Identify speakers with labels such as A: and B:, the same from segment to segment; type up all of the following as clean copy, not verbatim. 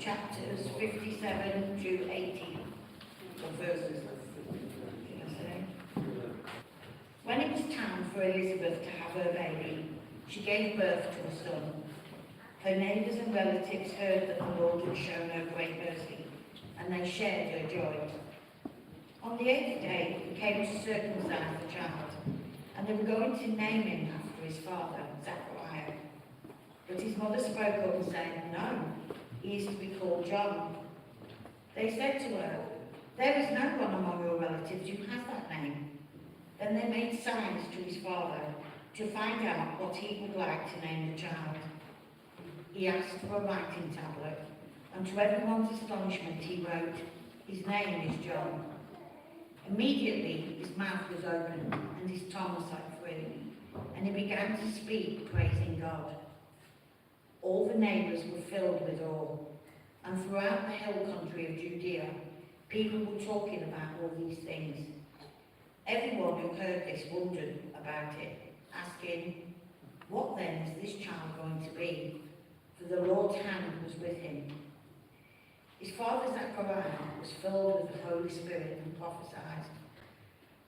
A: chapters 57 to 80, or verses. When it was time for Elizabeth to have her baby, she gave birth to a son. Her neighbours and relatives heard that the Lord had shown her great mercy, and they shared her joy. On the 8th day, he came to circumcise the child, and they were going to name him after his father, Zachariah. But his mother spoke up and said, "No, he is to be called John." They said to her, "There is no one among your relatives who has that name." Then they made signs to his father to find out what he would like to name the child. He asked for a writing tablet, and to everyone's astonishment he wrote, "His name is John." Immediately his mouth was opened and his tongue set free, and he began to speak, praising God. All the neighbours were filled with awe, and throughout the hill country of Judea, people were talking about all these things. Everyone who heard this wondered about it, asking, "What then is this child going to be?" For the Lord's hand was with him. His father Zachariah was filled with the Holy Spirit and prophesied,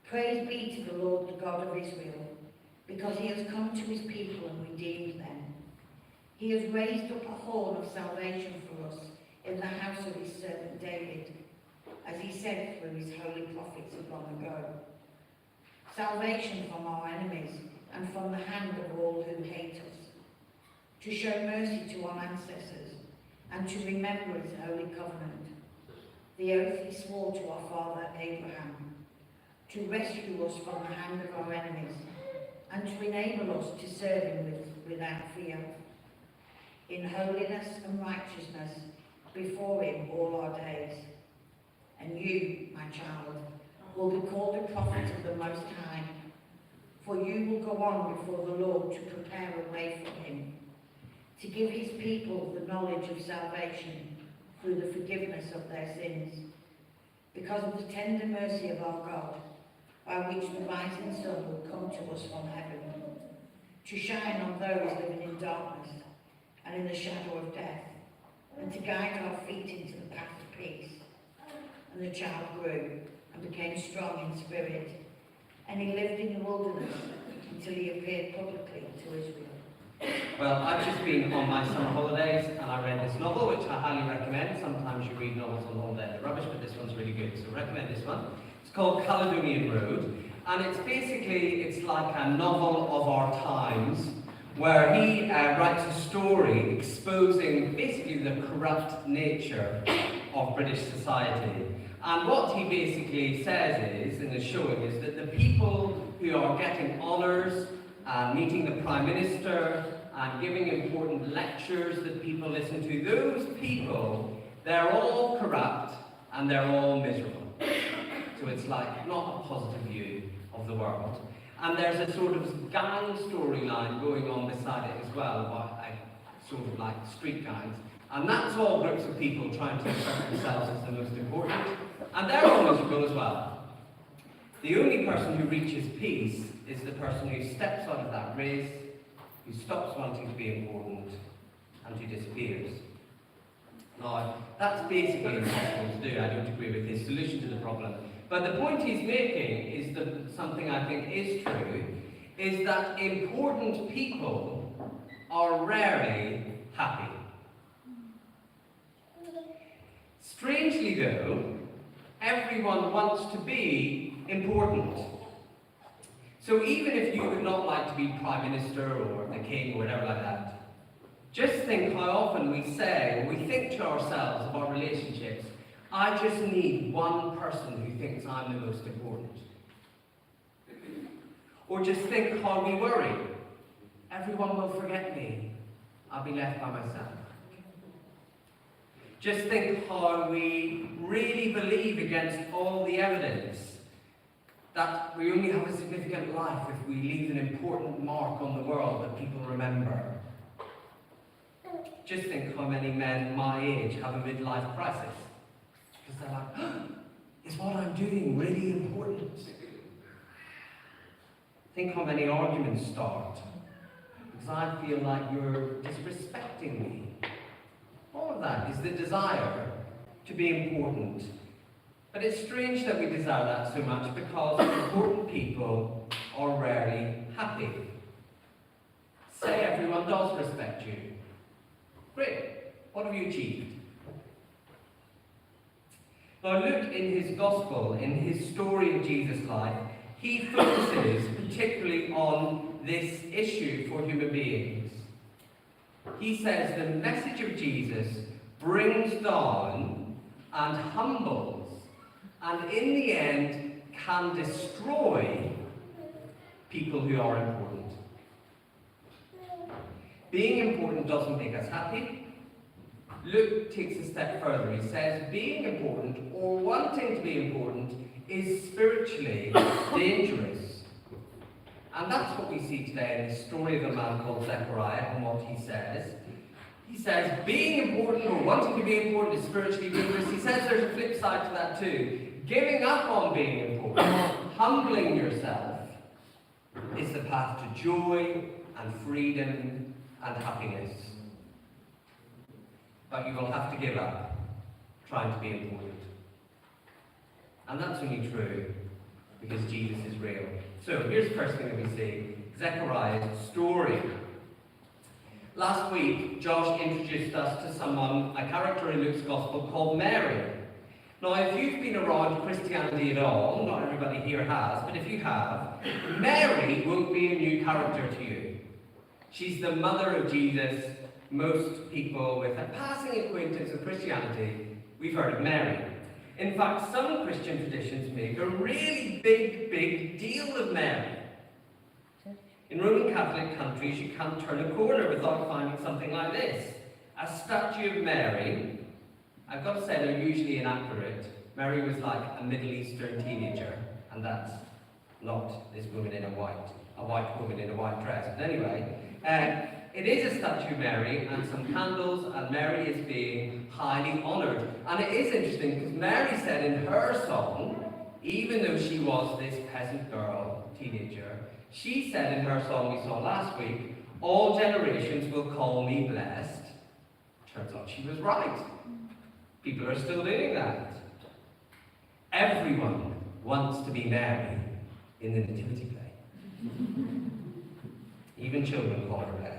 A: "Praise be to the Lord, the God of Israel, because he has come to his people and redeemed them. He has raised up a horn of salvation for us in the house of his servant David, as he said through his holy prophets of long ago. Salvation from our enemies and from the hand of all who hate us, to show mercy to our ancestors and to remember his holy covenant, the oath he swore to our father Abraham, to rescue us from the hand of our enemies and to enable us to serve him without fear, in holiness and righteousness before him all our days. And you, my child, will be called a prophet of the Most High, for you will go on before the Lord to prepare a way for him, to give his people the knowledge of salvation through the forgiveness of their sins, because of the tender mercy of our God, by which the rising sun will come to us from heaven, to shine on those living in darkness and in the shadow of death, and to guide our feet into the path of peace." And the child grew and became strong in spirit, and he lived in the wilderness until he appeared publicly to Israel.
B: Well, I've just been on my summer holidays and I read this novel, which I highly recommend. Sometimes you read novels on holiday, they're rubbish, but this one's really good, so recommend this one. It's called Caledonian Road, and it's like a novel of our times, where he writes a story exposing basically the corrupt nature of British society. And what he basically says is showing is that the people who are getting honours and meeting the Prime Minister and giving important lectures that people listen to, those people, they're all corrupt and they're all miserable. So it's like not a positive view of the world. And there's a sort of gang storyline going on beside it as well, about sort of like street gangs. And that's all groups of people trying to assert themselves as the most important. And they're all miserable as well. The only person who reaches peace is the person who steps out of that race, who stops wanting to be important, and who disappears. Now, that's basically impossible to do. I don't agree with his solution to the problem. But the point he's making is that something I think is true, is that important people are rarely happy. Strangely though, everyone wants to be important. So even if you would not like to be Prime Minister or the King or whatever like that, just think how often we say, or we think to ourselves of our relationships, I just need one person who thinks I'm the most important. Or just think how we worry. Everyone will forget me. I'll be left by myself. Just think how we really believe against all the evidence that we only have a significant life if we leave an important mark on the world that people remember. Just think how many men my age have a midlife crisis. Because they're like, is what I'm doing really important? Think how many arguments start. Because I feel like you're disrespecting me. All of of that is the desire to be important. But it's strange that we desire that so much because important people are rarely happy. Say everyone does respect you. Great. What have you achieved? Now Luke, in his gospel, in his story of Jesus' life, he focuses particularly on this issue for human beings. He says the message of Jesus brings down and humbles, and in the end can destroy people who are important. Being important doesn't make us happy. Luke takes a step further. He says being important or wanting to be important is spiritually dangerous. And that's what we see today in the story of a man called Zechariah and what he says. He says being important or wanting to be important is spiritually dangerous. He says there's a flip side to that too. Giving up on being important, humbling yourself, is the path to joy and freedom and happiness. But you will have to give up trying to be important. And that's only true because Jesus is real. So here's the first thing that we see, Zechariah's story. Last week, Josh introduced us to someone, a character in Luke's Gospel called Mary. Now, if you've been around Christianity at all, not everybody here has, but if you have, Mary won't be a new character to you. She's the mother of Jesus. Most people with a passing acquaintance with Christianity, we've heard of Mary. In fact, some Christian traditions make a really big deal of Mary. In Roman Catholic countries, you can't turn a corner without finding something like this. A statue of Mary. I've got to say they're usually inaccurate. Mary was like a Middle Eastern teenager, and that's not this woman in a white woman in a white dress. But anyway, it is a statue of Mary and some candles, and Mary is being highly honoured. And it is interesting because Mary said in her song, even though she was this peasant girl, teenager, she said in her song we saw last week, all generations will call me blessed. Turns out she was right. People are still doing that. Everyone wants to be Mary in the nativity play. Even children call her blessed.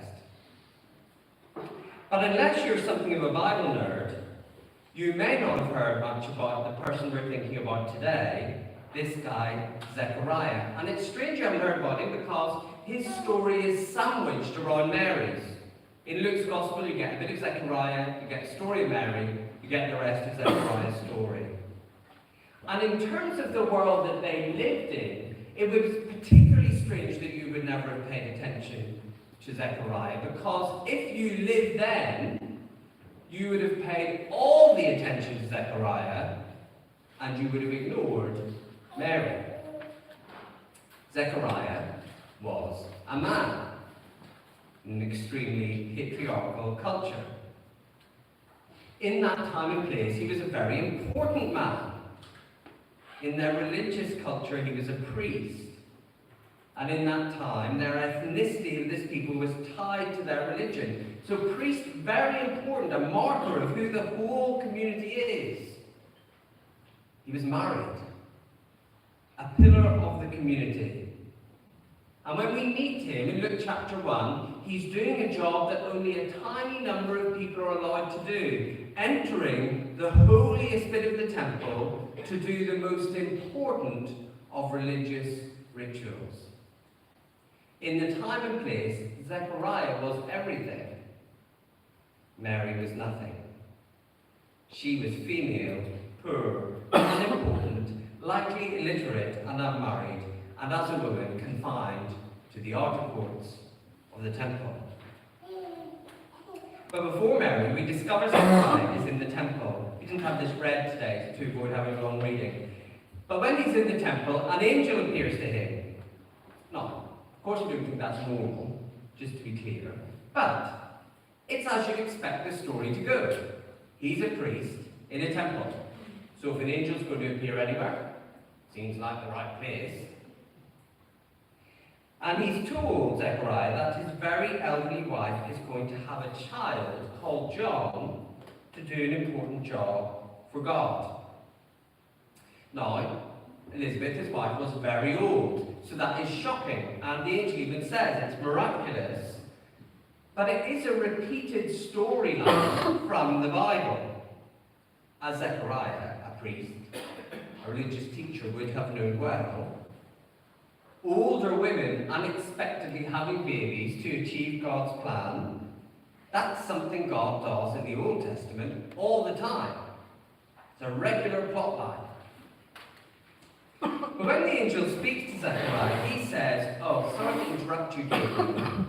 B: But unless you're something of a Bible nerd, you may not have heard much about the person we're thinking about today, this guy, Zechariah. And it's strange you haven't heard about him because his story is sandwiched around Mary's. In Luke's Gospel, you get a bit of Zechariah, you get a story of Mary, you get the rest of Zechariah's story. And in terms of the world that they lived in, it was particularly strange that you would never have paid attention to Zechariah, because if you lived then, you would have paid all the attention to Zechariah, and you would have ignored Mary. Zechariah was a man in an extremely patriarchal culture. In that time and place, he was a very important man. In their religious culture, he was a priest. And in that time, their ethnicity of this people was tied to their religion. So priest, very important, a marker of who the whole community is. He was married. A pillar of the community. And when we meet him in Luke chapter 1, he's doing a job that only a tiny number of people are allowed to do, entering the holiest bit of the temple to do the most important of religious rituals. In the time and place, Zechariah was everything. Mary was nothing. She was female, poor, unimportant, likely illiterate and unmarried, and as a woman confined to the outer courts of the temple. But before Mary, we discover Zechariah is in the temple. We didn't have this read today to avoid having a long reading. But when he's in the temple, an angel appears to him. Now, of course we don't think that's normal, just to be clear. But it's as you'd expect the story to go. He's a priest in a temple. So if an angel's going to appear anywhere, seems like the right place. And he's told Zechariah that his very elderly wife is going to have a child called John, to do an important job for God. Now, Elizabeth, his wife, was very old, so that is shocking, and the angel even says it's miraculous. But it is a repeated storyline from the Bible. As Zechariah, a priest, a religious teacher, would have known well, older women unexpectedly having babies to achieve God's plan, that's something God does in the Old Testament all the time. It's a regular plot line. But when the angel speaks to Zechariah, he says, oh, sorry to interrupt you, Gabriel.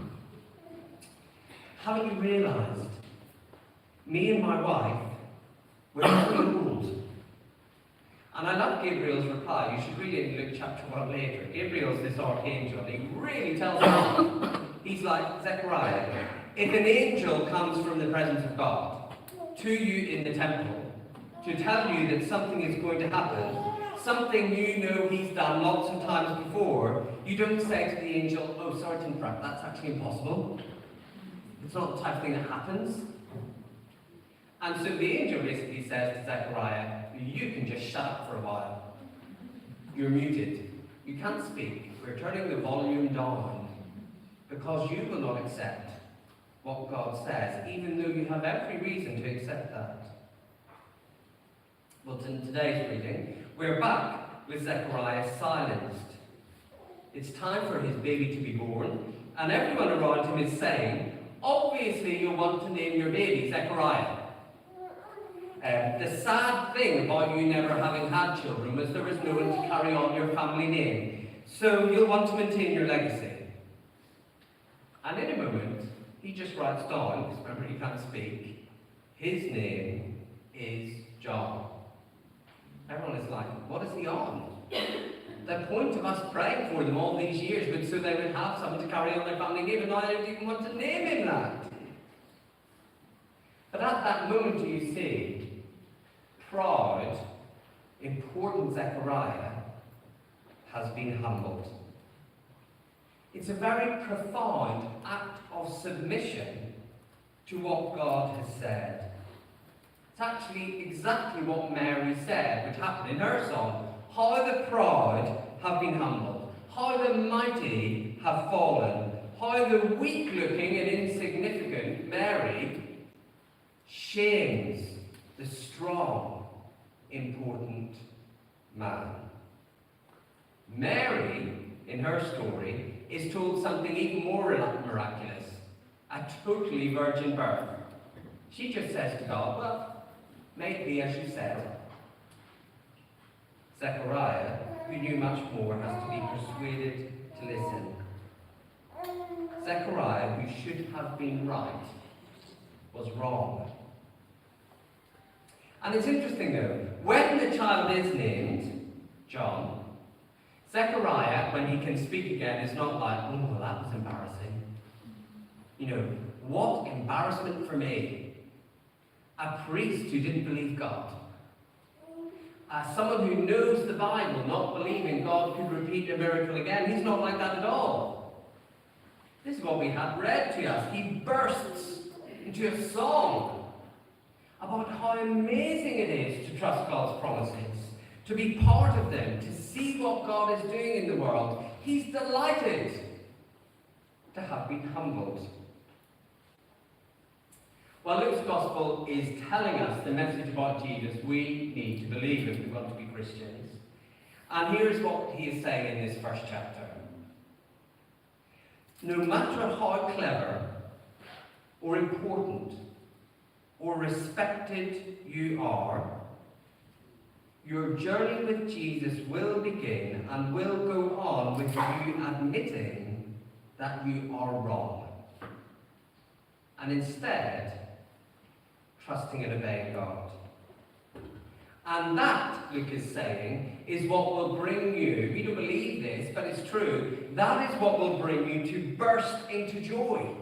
B: Haven't you realised? Me and my wife, we're very old. And I love Gabriel's reply. You should read it in Luke chapter 1 later. Gabriel's this archangel. He really tells him. He's like, Zechariah, if an angel comes from the presence of God to you in the temple to tell you that something is going to happen, something you know he's done lots of times before, you don't say to the angel, oh, sorry to interrupt, that's actually impossible. It's not the type of thing that happens. And so the angel basically says to Zechariah, you can just shut up for a while. You're muted. You can't speak. We're turning the volume down because you will not accept what God says, even though you have every reason to accept that. But in today's reading, we're back with Zechariah silenced. It's time for his baby to be born, and everyone around him is saying, obviously you'll want to name your baby Zechariah. The sad thing about you never having had children was there was no one to carry on your family name, so you'll want to maintain your legacy. And in a moment, he just writes down, because remember he can't speak, his name is John. Everyone is like, what is he on? The point of us praying for them all these years was so they would have someone to carry on their family name, and now they don't even want to name him that. But at that moment, do you see, proud, important Zechariah has been humbled. It's a very profound act of submission to what God has said. It's actually exactly what Mary said would happen in her song. How the proud have been humbled, how the mighty have fallen, how the weak-looking and insignificant Mary shames the strong, important man. Mary, in her story, is told something even more miraculous, a totally virgin birth. She just says to God, well, may it be as you said. Zechariah, who knew much more, has to be persuaded to listen. Zechariah, who should have been right, was wrong. And it's interesting though, when the child is named John, Zechariah, when he can speak again, is not like, oh, well, that was embarrassing. You know, what embarrassment for me. A priest who didn't believe God. Someone who knows the Bible, not believing God could repeat a miracle again. He's not like that at all. This is what we had read to us. He bursts into a song about how amazing it is to trust God's promises, to be part of them, to see what God is doing in the world. He's delighted to have been humbled. Well, Luke's Gospel is telling us the message about Jesus we need to believe if we want to be Christians. And here's what he is saying in this first chapter. No matter how clever or important or respected you are, your journey with Jesus will begin and will go on with you admitting that you are wrong. And instead, trusting and obeying God. And that, Luke is saying, is what will bring you, we don't believe this, but it's true, that is what will bring you to burst into joy.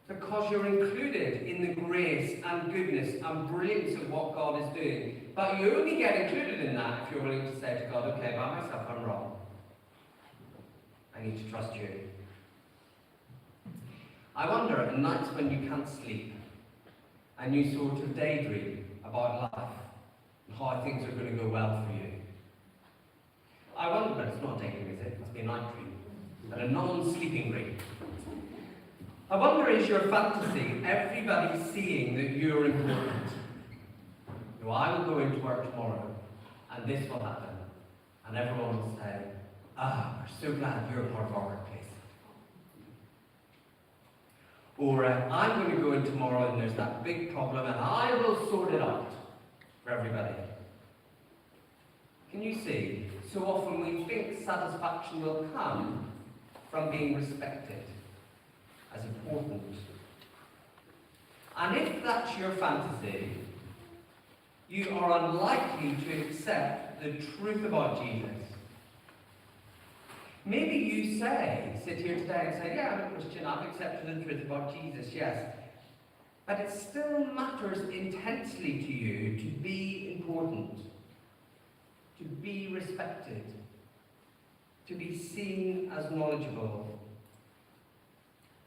B: Because you're included in the grace and goodness and brilliance of what God is doing. But you only get included in that if you're willing to say to God, okay, by myself I'm wrong. I need to trust you. I wonder, at nights when you can't sleep, and you sort of daydream about life and how things are going to go well for you. I wonder, but it's not a daydream, is it? It must be a night dream, and a non-sleeping dream. I wonder, is your fantasy everybody seeing that you're important? No, I will go into work tomorrow, and this will happen, and everyone will say, we're so glad you're part of our workplace. Or, I'm going to go in tomorrow and there's that big problem and I will sort it out for everybody. Can you see? So often we think satisfaction will come from being respected as important. And if that's your fantasy, you are unlikely to accept the truth about Jesus. Maybe you sit here today and say, yeah, I'm a Christian, I've accepted the truth about Jesus, yes. But it still matters intensely to you to be important, to be respected, to be seen as knowledgeable.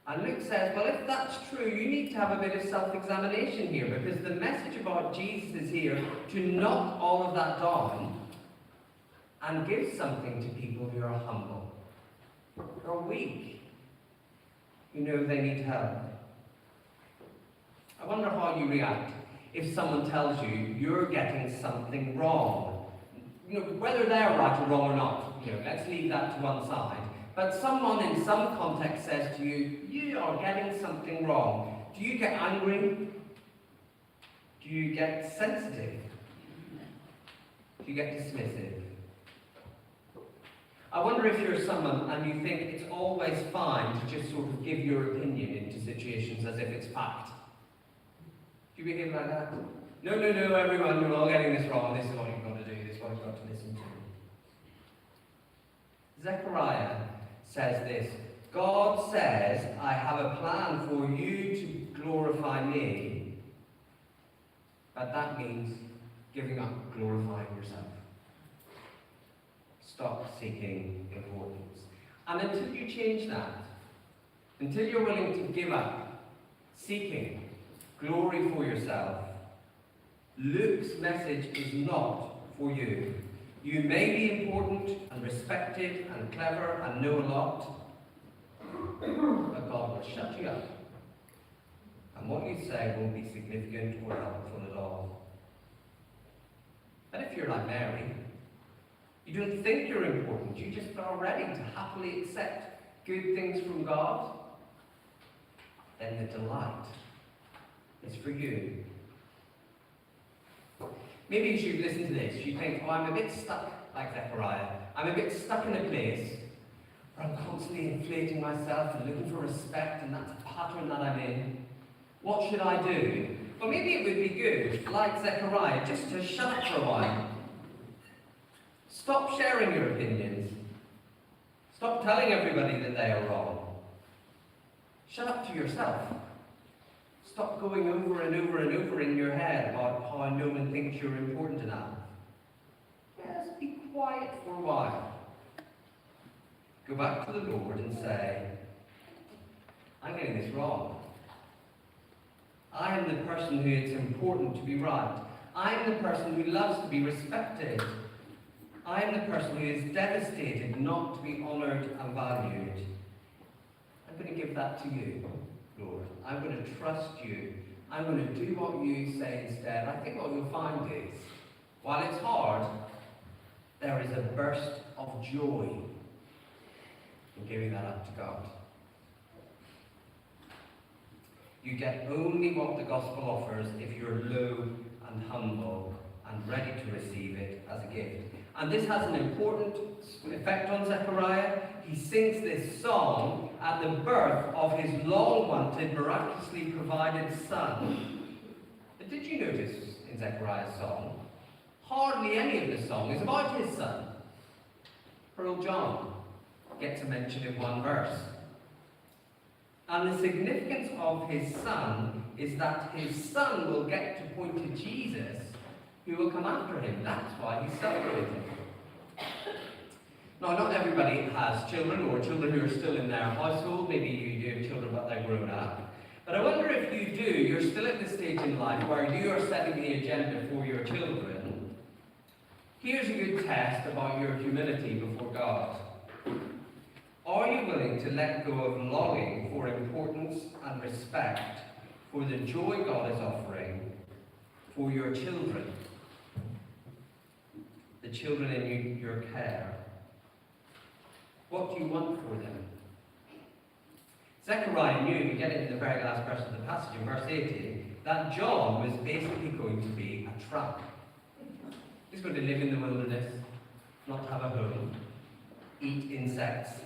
B: And Luke says, well, if that's true, you need to have a bit of self-examination here, because the message about Jesus is here to knock all of that down and give something to people who are humble, who are weak, who know they need help. I wonder how you react if someone tells you you're getting something wrong. Whether they're right or wrong or not, let's leave that to one side. But someone in some context says to you, you are getting something wrong. Do you get angry? Do you get sensitive? Do you get dismissive? I wonder if you're someone and you think it's always fine to just sort of give your opinion into situations as if it's fact. Do you behave like that? No, everyone, you're all getting this wrong. This is what you've got to do. This is what you've got to listen to. Zechariah says this, God says, I have a plan for you to glorify me, but that means giving up glorifying yourself. Stop seeking importance. And until you change that, until you're willing to give up seeking glory for yourself, Luke's message is not for you. You may be important and respected and clever and know a lot, but God will shut you up. And what you say won't be significant or helpful at all. But if you're like Mary, you don't think you're important, you just are ready to happily accept good things from God, then the delight is for you. Maybe as you listen to this, you think, I'm a bit stuck like Zechariah. I'm a bit stuck in a place where I'm constantly inflating myself and looking for respect, and that's a pattern that I'm in. What should I do? Well, maybe it would be good, like Zechariah, just to shut up for a while. Stop sharing your opinions. Stop telling everybody that they are wrong. Shut up to yourself. Stop going over and over and over in your head about how no one thinks you're important enough. Just be quiet for a while. Go back to the Lord and say, I'm getting this wrong. I am the person who it's important to be right. I am the person who loves to be respected. I am the person who is devastated not to be honoured and valued. I'm going to give that to you, Lord. I'm going to trust you. I'm going to do what you say instead. I think what you'll find is, while it's hard, there is a burst of joy in giving that up to God. You get only what the gospel offers if you're low and humble and ready to receive it as a gift. And this has an important effect on Zechariah. He sings this song at the birth of his long-wanted, miraculously provided son. But did you notice in Zechariah's song, hardly any of the song is about his son. Pearl John gets a mention in one verse. And the significance of his son is that his son will get to point to Jesus, who will come after him. That's why he's celebrating. Now, not everybody has children or children who are still in their household. Maybe you do have children but they're grown up. But I wonder if you do, you're still at this stage in life where you are setting the agenda for your children. Here's a good test about your humility before God. Are you willing to let go of longing for importance and respect for the joy God is offering for your children? The children in your care. What do you want for them? Zechariah knew, we get into the very last verse of the passage in verse 18, that John was basically going to be a tramp. He's going to live in the wilderness, not have a home, eat insects.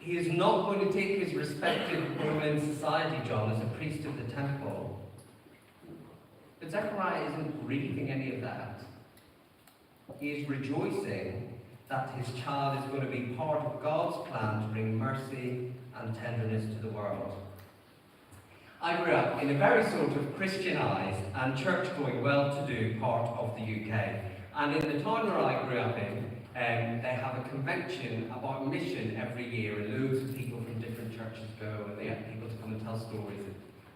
B: He is not going to take his respected Roman society, John, as a priest of the temple. But Zechariah isn't grieving any of that. He is rejoicing that his child is going to be part of God's plan to bring mercy and tenderness to the world. I grew up in a very sort of Christianised and church-going, well-to-do part of the UK. And in the town where I grew up in, they have a convention about mission every year, and loads of people from different churches go, and they have people to come and tell stories.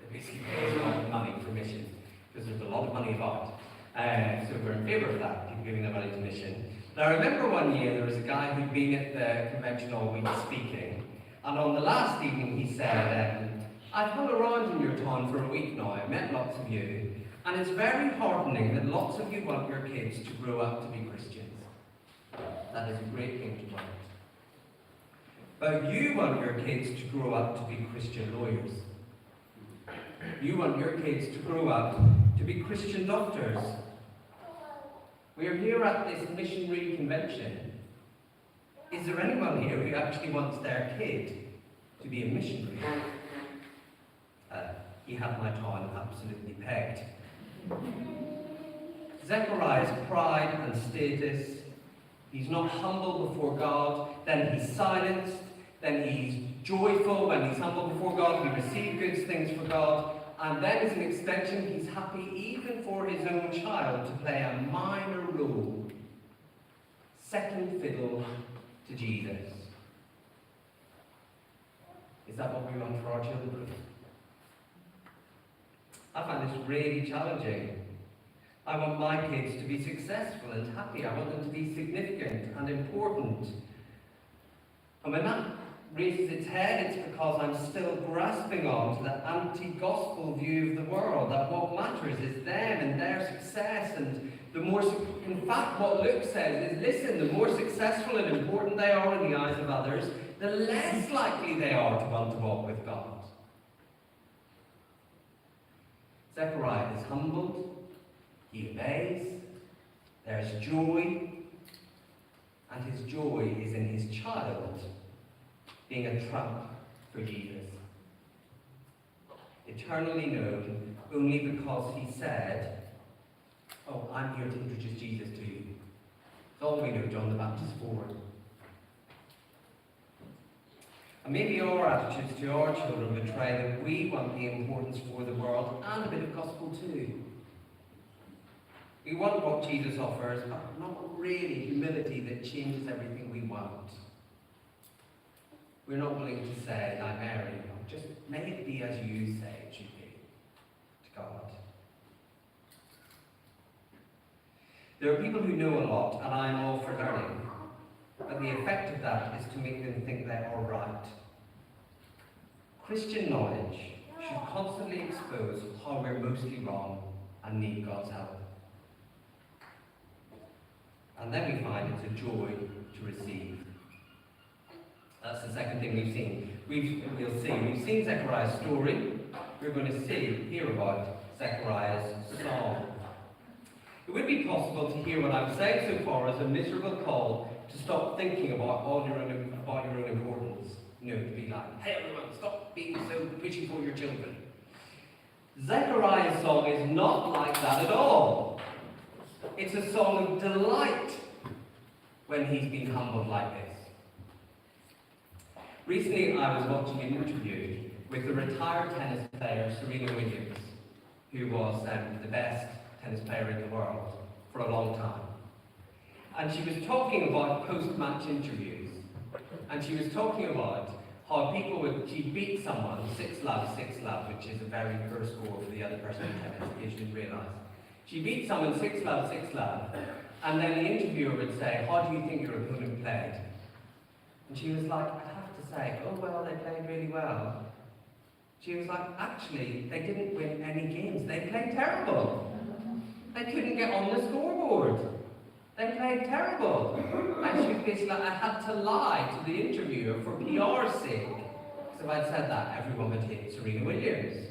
B: They basically pay a lot of money for mission, because there's a lot of money about it. So we're in favour of that, people giving their money to mission. Now, I remember one year there was a guy who'd been at the convention all week speaking, and on the last evening he said, I've hung around in your town for a week now, I've met lots of you, and it's very heartening that lots of you want your kids to grow up to be Christians. That is a great thing to want. But you want your kids to grow up to be Christian lawyers. You want your kids to grow up to be Christian doctors. We are here at this missionary convention. Is there anyone here who actually wants their kid to be a missionary? He had my time absolutely pegged. Zechariah's pride and status, he's not humble before God, then he's silenced, then he's joyful when he's humble before God, he received good things for God, and then as an extension, he's happy even for his own child to play a minor role, second fiddle to Jesus. Is that what we want for our children? I find this really challenging. I want my kids to be successful and happy. I want them to be significant and important. And when that raises its head, it's because I'm still grasping on to that anti-gospel view of the world, that what matters is them and their success, and the more, in fact, what Luke says is, listen, the more successful and important they are in the eyes of others, the less likely they are to want to walk with God. Zechariah is humbled, he obeys, there's joy, and his joy is in his child being a trump for Jesus. Eternally known only because he said, oh, I'm here to introduce Jesus to you. It's all we know, John the Baptist forward. And maybe our attitudes to our children betray that we want the importance for the world and a bit of gospel too. We want what Jesus offers, but not really humility that changes everything we want. We're not willing to say, like Mary, just may it be as you say it should be to God. There are people who know a lot, and I'm all for learning. But the effect of that is to make them think they're all right. Christian knowledge should constantly expose how we're mostly wrong and need God's help. And then we find it's a joy to receive. That's the second thing we've seen. We've seen Zechariah's story. We're going to hear about Zechariah's song. It would be possible to hear what I'm saying so far as a miserable call to stop thinking about your own importance. You know, to be like, hey everyone, stop being so pushy for your children. Zechariah's song is not like that at all. It's a song of delight when he's been humbled like this. Recently, I was watching an interview with the retired tennis player Serena Williams, who was the best tennis player in the world for a long time. And she was talking about post-match interviews. And she was talking about how she beat someone 6 love, which is a very poor score for the other person in tennis, in case you didn't realise. She beat someone 6 love, and then the interviewer would say, how do you think your opponent played? And she was like, I'd have to say, oh well, they played really well. She was like, actually, they didn't win any games. They played terrible. They couldn't get on the scoreboard. They played terrible. And she was basically like, I had to lie to the interviewer for PR's sake. Because if I'd said that, everyone would hate Serena Williams.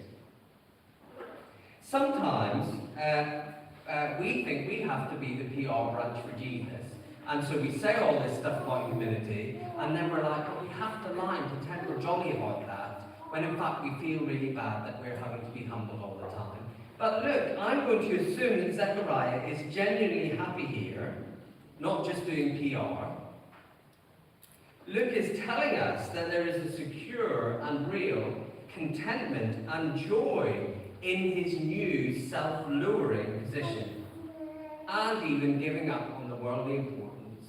B: Sometimes we think we have to be the PR branch for Jesus. And so we say all this stuff about humility, and then we're like, oh, we have to lie and pretend we're jolly about that, when in fact we feel really bad that we're having to be humble all the time. But look, I'm going to assume that Zechariah is genuinely happy here, not just doing PR. Luke is telling us that there is a secure and real contentment and joy in his new self-lowering position, and even giving up on the worldly importance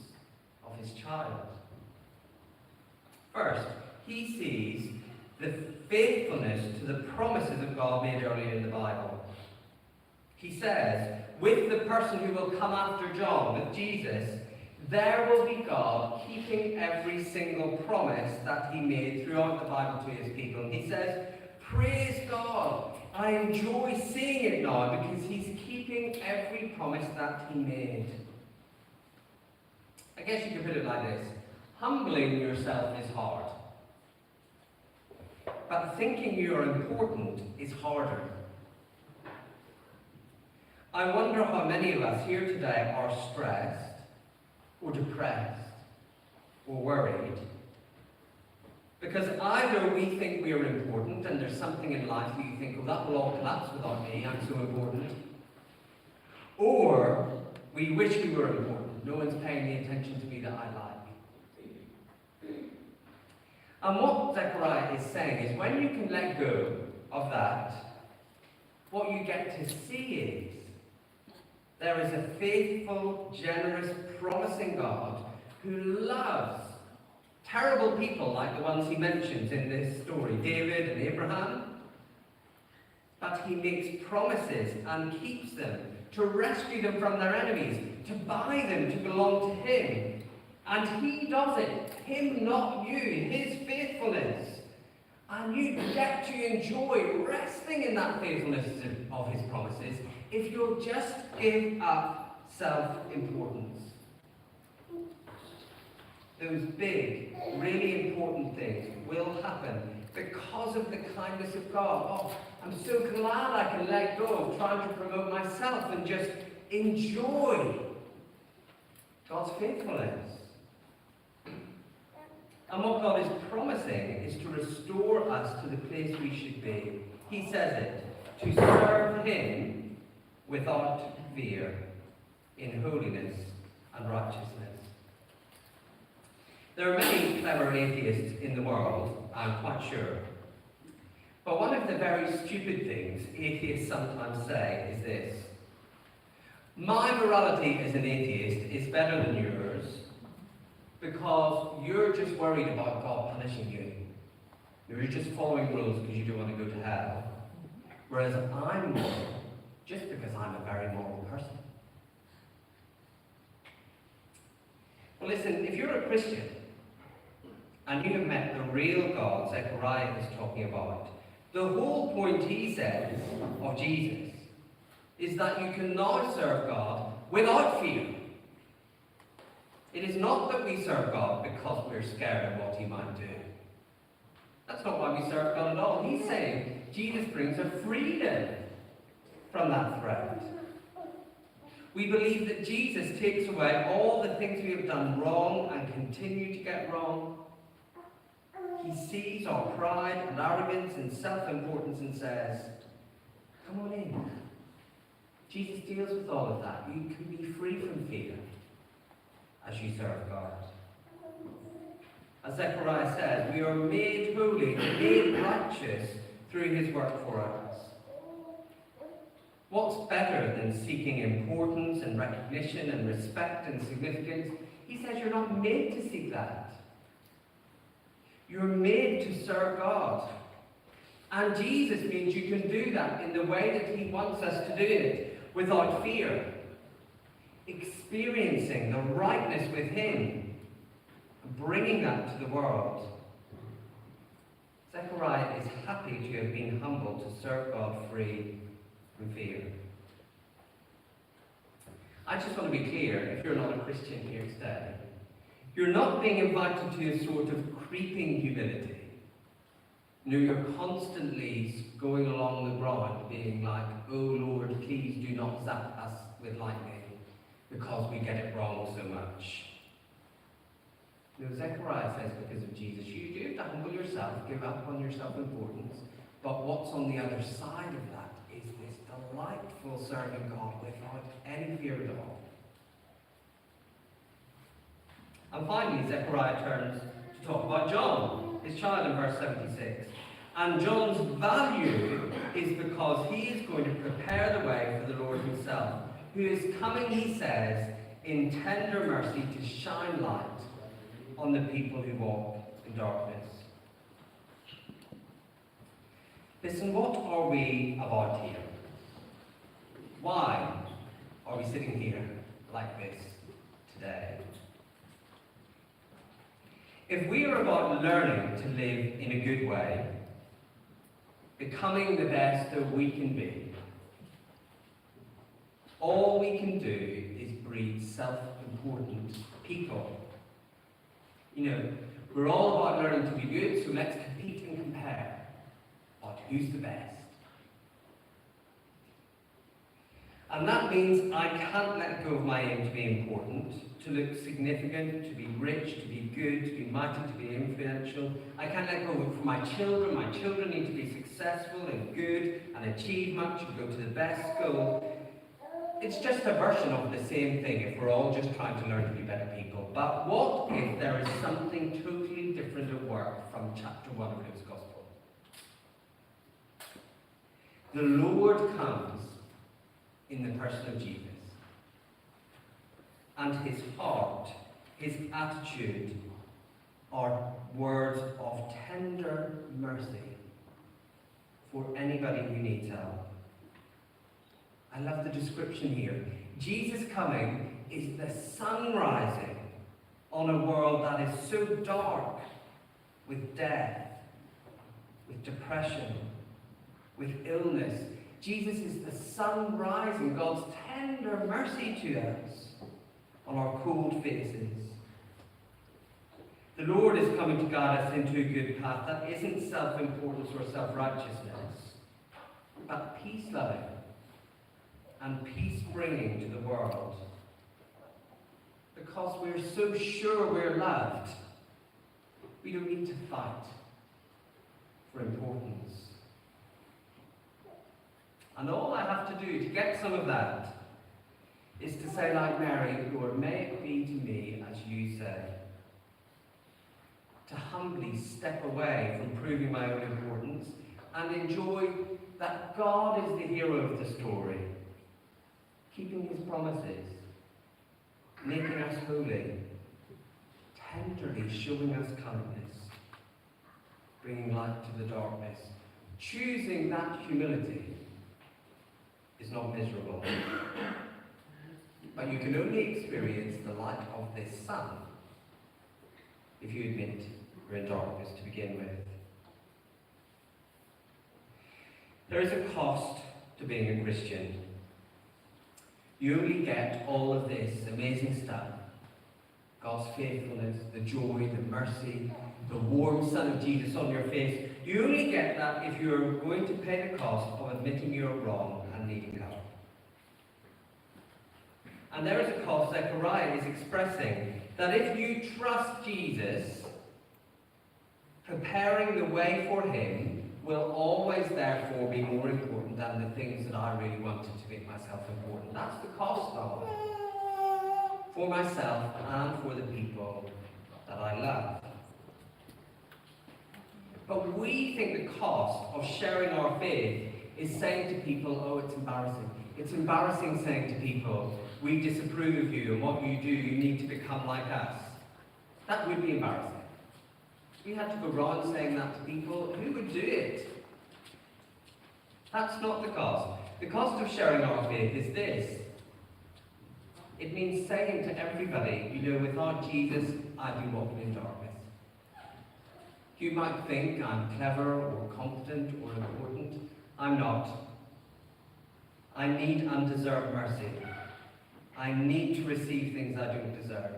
B: of his child. First, he sees the faithfulness to the promises of God made earlier in the Bible. He says, with the person who will come after John, with Jesus, there will be God keeping every single promise that he made throughout the Bible to his people. And he says, praise God, I enjoy seeing it now because he's keeping every promise that he made. I guess you could put it like this. Humbling yourself is hard. But thinking you are important is harder. I wonder how many of us here today are stressed, or depressed, or worried, because either we think we are important and there's something in life that you think, oh, that will all collapse without me, I'm so important, or we wish we were important, no one's paying the attention to me that I like. And what Zechariah is saying is when you can let go of that, what you get to see is there is a faithful, generous, promising God who loves terrible people like the ones he mentions in this story, David and Abraham. But he makes promises and keeps them to rescue them from their enemies, to buy them to belong to him. And he does it, him, not you, his faithfulness. And you get to enjoy resting in that faithfulness of his promises if you'll just give up self-importance. Those big, really important things will happen because of the kindness of God. Oh, I'm so glad I can let go of trying to promote myself and just enjoy God's faithfulness. And what God is promising is to restore us to the place we should be. He says it, to serve him without fear, in holiness and righteousness. There are many clever atheists in the world, I'm quite sure. But one of the very stupid things atheists sometimes say is this: my morality as an atheist is better than yours because you're just worried about God punishing you. You're just following rules because you don't want to go to hell. Whereas I'm moral just because I'm a very moral person. Well, listen, if you're a Christian and you have met the real God Zechariah is talking about, the whole point, he says, of Jesus is that you can now serve God without fear. It is not that we serve God because we're scared of what he might do. That's not why we serve God at all. He's saying Jesus brings a freedom from that threat. We believe that Jesus takes away all the things we have done wrong and continue to get wrong. He sees our pride and arrogance and self-importance and says, come on in. Jesus deals with all of that. You can be free from fear as you serve God. As Zechariah says, we are made holy, made righteous through his work for us. What's better than seeking importance and recognition and respect and significance? He says you're not made to seek that. You're made to serve God. And Jesus means you can do that in the way that he wants us to do it, without fear. Experiencing the rightness with him, and bringing that to the world. Zechariah is happy to have been humble to serve God free from fear. I just want to be clear, if you're not a Christian here today, you're not being invited to a sort of creeping humility. You know, you're constantly going along the ground being like, oh Lord, please do not zap us with lightning because we get it wrong so much. You know, Zechariah says because of Jesus, you do have to humble yourself, give up on your self-importance, but what's on the other side of that is this delightful serving God without any fear at all. And finally, Zechariah turns to talk about John, his child, in verse 76. And John's value is because he is going to prepare the way for the Lord himself, who is coming, he says, in tender mercy to shine light on the people who walk in darkness. Listen, what are we about here? Why are we sitting here like this today? If we are about learning to live in a good way, becoming the best that we can be, all we can do is breed self-important people. You know, we're all about learning to be good, so let's compete and compare about who's the best. And that means I can't let go of my aim to be important, to look significant, to be rich, to be good, to be mighty, to be influential. I can't let go of it for my children. My children need to be successful and good and achieve much and go to the best school. It's just a version of the same thing if we're all just trying to learn to be better people. But what if there is something totally different at work from chapter 1 of Luke's Gospel? The Lord comes in the person of Jesus. And his heart, his attitude, are words of tender mercy for anybody who needs help. I love the description here. Jesus coming is the sun rising on a world that is so dark with death, with depression, with illness. Jesus is the sun rising, God's tender mercy to us on our cold faces. The Lord is coming to guide us into a good path that isn't self-importance or self-righteousness, but peace-loving and peace-bringing to the world. Because we're so sure we're loved, we don't need to fight for importance. And all I have to do to get some of that is to say like Mary, Lord, may it be to me as you say. To humbly step away from proving my own importance and enjoy that God is the hero of the story, keeping his promises, making us holy, tenderly showing us kindness, bringing light to the darkness. Choosing that humility is not miserable. But you can only experience the light of this sun if you admit you're in darkness to begin with. There is a cost to being a Christian. You only get all of this amazing stuff, God's faithfulness, the joy, the mercy, the warm sun of Jesus on your face. You only get that if you're going to pay the cost of admitting you're wrong and needing help. And there is a cost Zechariah is expressing, that if you trust Jesus, preparing the way for him will always therefore be more important than the things that I really wanted to make myself important. That's the cost of it, for myself and for the people that I love. But we think the cost of sharing our faith is saying to people, oh, it's embarrassing. It's embarrassing saying to people, we disapprove of you and what you do, you need to become like us. That would be embarrassing. We had to go round saying that to people. Who would do it? That's not the cost. The cost of sharing our faith is this. It means saying to everybody, without Jesus, I'd be walking in darkness. You might think I'm clever or competent or important. I'm not. I need undeserved mercy. I need to receive things I don't deserve.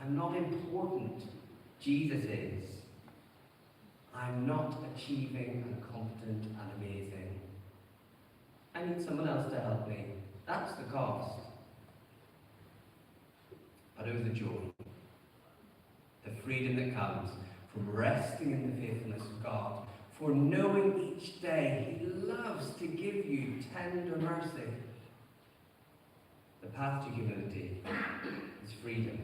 B: I'm not important. Jesus is. I'm not achieving and competent and amazing. I need someone else to help me. That's the cost. But oh, the joy, the freedom that comes from resting in the faithfulness of God, for knowing each day He loves to give you tender mercy. The path to humility is freedom.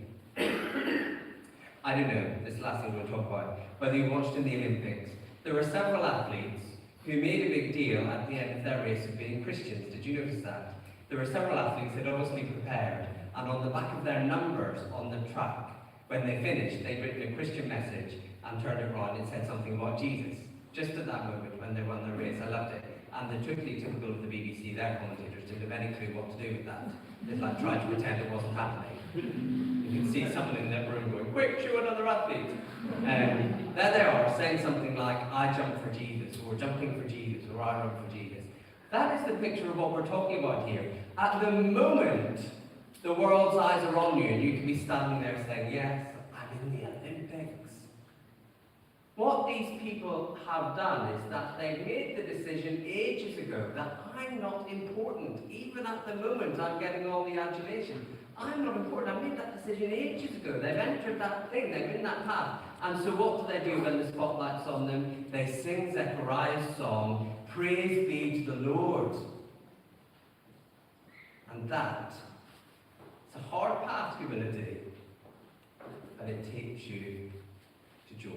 B: I don't know, this last thing we'll talk about, whether you watched in the Olympics, there were several athletes who made a big deal at the end of their race of being Christians. Did you notice that? There were several athletes that obviously prepared, and on the back of their numbers on the track, when they finished, they'd written a Christian message and turned it around and said something about Jesus. Just at that moment when they won their race. I loved it. And the totally typical of the BBC, their commentators didn't have any clue what to do with that. They tried to pretend it wasn't happening. You can see someone in their room going, quick, show another athlete. There they are, saying something like, I jump for Jesus, or jumping for Jesus, or I run for Jesus. That is the picture of what we're talking about here. At the moment, the world's eyes are on you, and you can be standing there saying, yes, I'm in the Olympics. What these people have done is that they made the decision ages ago that I'm not important. Even at the moment, I'm getting all the adulation. I'm not important. I made that decision ages ago. They've entered that thing. They're in that path. And so what do when the spotlight's on them? They sing Zechariah's song, Praise be to the Lord. And that, it's a hard path, humility, but it takes you to joy.